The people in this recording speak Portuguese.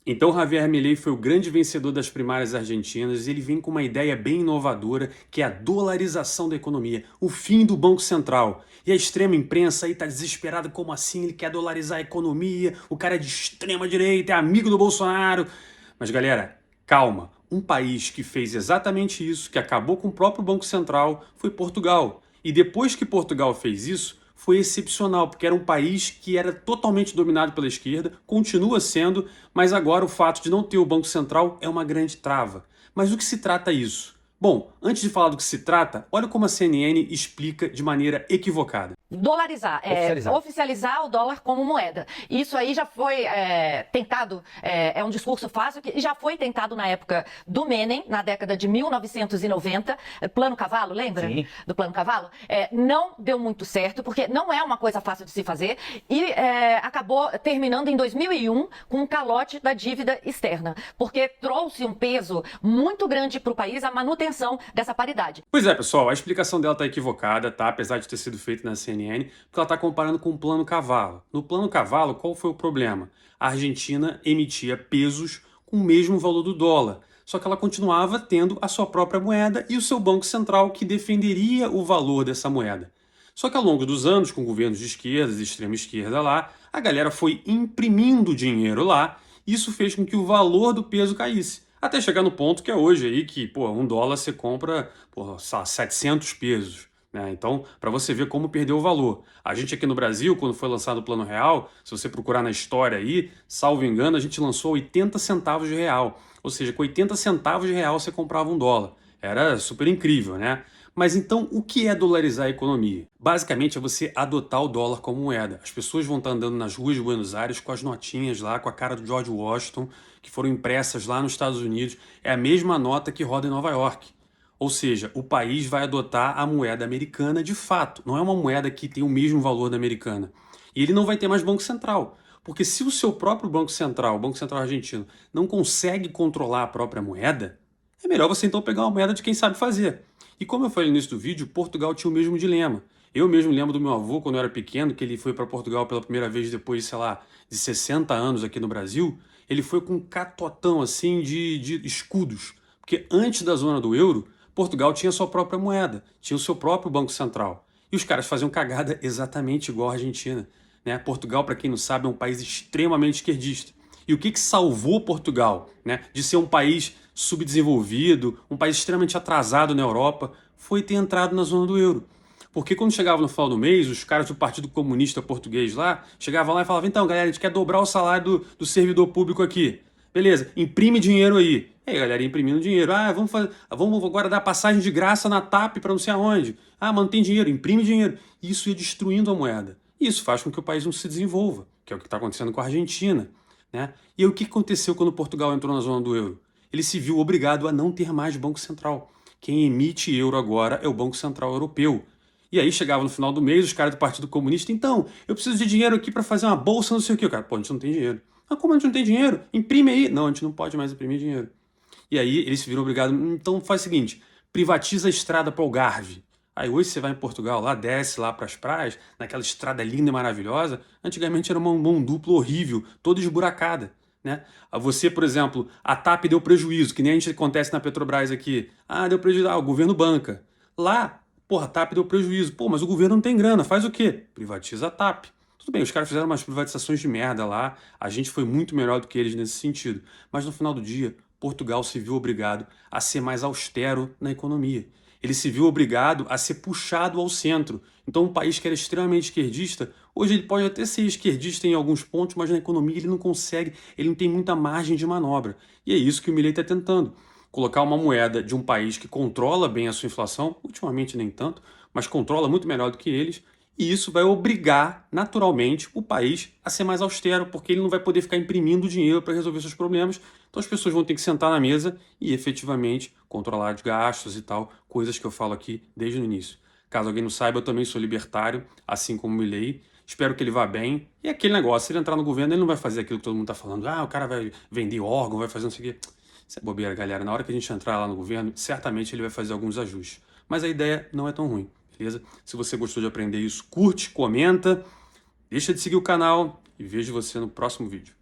Então, Javier Milei foi o grande vencedor das primárias argentinas e ele vem com uma ideia bem inovadora, que é a dolarização da economia, o fim do Banco Central. E a extrema imprensa aí tá desesperada, como assim? Ele quer dolarizar a economia, o cara é de extrema direita, é amigo do Bolsonaro. Mas galera, calma. Um país que fez exatamente isso, que acabou com o próprio Banco Central, foi Portugal. E depois que Portugal fez isso, foi excepcional, porque era um país que era totalmente dominado pela esquerda, continua sendo, mas agora o fato de não ter o Banco Central é uma grande trava. Mas do que se trata isso? Bom, antes de falar do que se trata, olha como a CNN explica de maneira equivocada. Dolarizar, oficializar o dólar como moeda. Isso aí já foi tentado, é um discurso fácil, que já foi tentado na época do Menem, na década de 1990, Plano Cavalo, lembra? Sim. Do Plano Cavalo? Não deu muito certo, porque não é uma coisa fácil de se fazer, e acabou terminando em 2001 com um calote da dívida externa, porque trouxe um peso muito grande para o país a manutenção dessa paridade. Pois é, pessoal, a explicação dela está equivocada, tá? Apesar de ter sido feita na CNN, porque ela está comparando com o Plano Cavalo. No Plano Cavalo, qual foi o problema? A Argentina emitia pesos com o mesmo valor do dólar, só que ela continuava tendo a sua própria moeda e o seu Banco Central que defenderia o valor dessa moeda. Só que ao longo dos anos, com governos de esquerda e extrema esquerda lá, a galera foi imprimindo dinheiro lá, e isso fez com que o valor do peso caísse. Até chegar no ponto que é hoje aí, que, pô, $1 você compra, pô, 700 pesos. Né? Então, para você ver como perdeu o valor. A gente aqui no Brasil, quando foi lançado o Plano Real, se você procurar na história aí, salvo engano, a gente lançou 80 centavos de real. Ou seja, com 80 centavos de real você comprava $1. Era super incrível, né? Mas então, o que é dolarizar a economia? Basicamente é você adotar o dólar como moeda. As pessoas vão estar andando nas ruas de Buenos Aires com as notinhas lá, com a cara do George Washington, que foram impressas lá nos Estados Unidos. É a mesma nota que roda em Nova York. Ou seja, o país vai adotar a moeda americana de fato. Não é uma moeda que tem o mesmo valor da americana. E ele não vai ter mais Banco Central. Porque se o seu próprio Banco Central, o Banco Central argentino, não consegue controlar a própria moeda, é melhor você então pegar uma moeda de quem sabe fazer. E como eu falei no início do vídeo, Portugal tinha o mesmo dilema. Eu mesmo lembro do meu avô, quando eu era pequeno, que ele foi para Portugal pela primeira vez depois, sei lá, de 60 anos aqui no Brasil. Ele foi com um catotão assim de escudos. Porque antes da zona do euro, Portugal tinha sua própria moeda, tinha o seu próprio Banco Central. E os caras faziam cagada exatamente igual a Argentina. Né? Portugal, para quem não sabe, é um país extremamente esquerdista. E o que salvou Portugal, né, de ser um país subdesenvolvido, um país extremamente atrasado na Europa, foi ter entrado na zona do euro. Porque quando chegava no final do mês, os caras do Partido Comunista Português lá, chegavam lá e falavam, então, galera, a gente quer dobrar o salário do servidor público aqui. Beleza, imprime dinheiro aí. E aí, galera, imprimindo dinheiro. Ah, vamos agora dar passagem de graça na TAP para não sei aonde. Ah, mas não tem dinheiro, imprime dinheiro. Isso ia destruindo a moeda. E isso faz com que o país não se desenvolva, que é o que está acontecendo com a Argentina. Né? E aí, o que aconteceu quando Portugal entrou na zona do euro? Ele se viu obrigado a não ter mais Banco Central. Quem emite euro agora é o Banco Central Europeu. E aí chegava no final do mês, os caras do Partido Comunista, então, eu preciso de dinheiro aqui para fazer uma bolsa, não sei o quê. O cara, pô, a gente não tem dinheiro. Ah, como a gente não tem dinheiro? Imprime aí. Não, a gente não pode mais imprimir dinheiro. E aí eles se viram obrigados, então faz o seguinte, privatiza a estrada para o Algarve. Aí hoje você vai em Portugal, lá desce lá para as praias, naquela estrada linda e maravilhosa. Antigamente era uma mão dupla horrível, toda esburacada. Né? Você, por exemplo, a TAP deu prejuízo, que nem a gente acontece na Petrobras aqui. Ah, deu prejuízo, o governo banca. Lá, porra, a TAP deu prejuízo. Pô, mas o governo não tem grana, faz o quê? Privatiza a TAP. Tudo bem, os caras fizeram umas privatizações de merda lá, a gente foi muito melhor do que eles nesse sentido. Mas no final do dia, Portugal se viu obrigado a ser mais austero na economia. Ele se viu obrigado a ser puxado ao centro. Então, um país que era extremamente esquerdista, hoje ele pode até ser esquerdista em alguns pontos, mas na economia ele não consegue, ele não tem muita margem de manobra. E é isso que o Milei está tentando. Colocar uma moeda de um país que controla bem a sua inflação, ultimamente nem tanto, mas controla muito melhor do que eles, e isso vai obrigar, naturalmente, o país a ser mais austero, porque ele não vai poder ficar imprimindo dinheiro para resolver seus problemas. Então as pessoas vão ter que sentar na mesa e efetivamente controlar os gastos e tal, coisas que eu falo aqui desde o início. Caso alguém não saiba, eu também sou libertário, assim como o Milei. Espero que ele vá bem. E aquele negócio, se ele entrar no governo, ele não vai fazer aquilo que todo mundo está falando. Ah, o cara vai vender órgão, vai fazer não sei o quê. Isso é bobeira, galera. Na hora que a gente entrar lá no governo, certamente ele vai fazer alguns ajustes. Mas a ideia não é tão ruim. Beleza? Se você gostou de aprender isso, curte, comenta, deixa de seguir o canal e vejo você no próximo vídeo.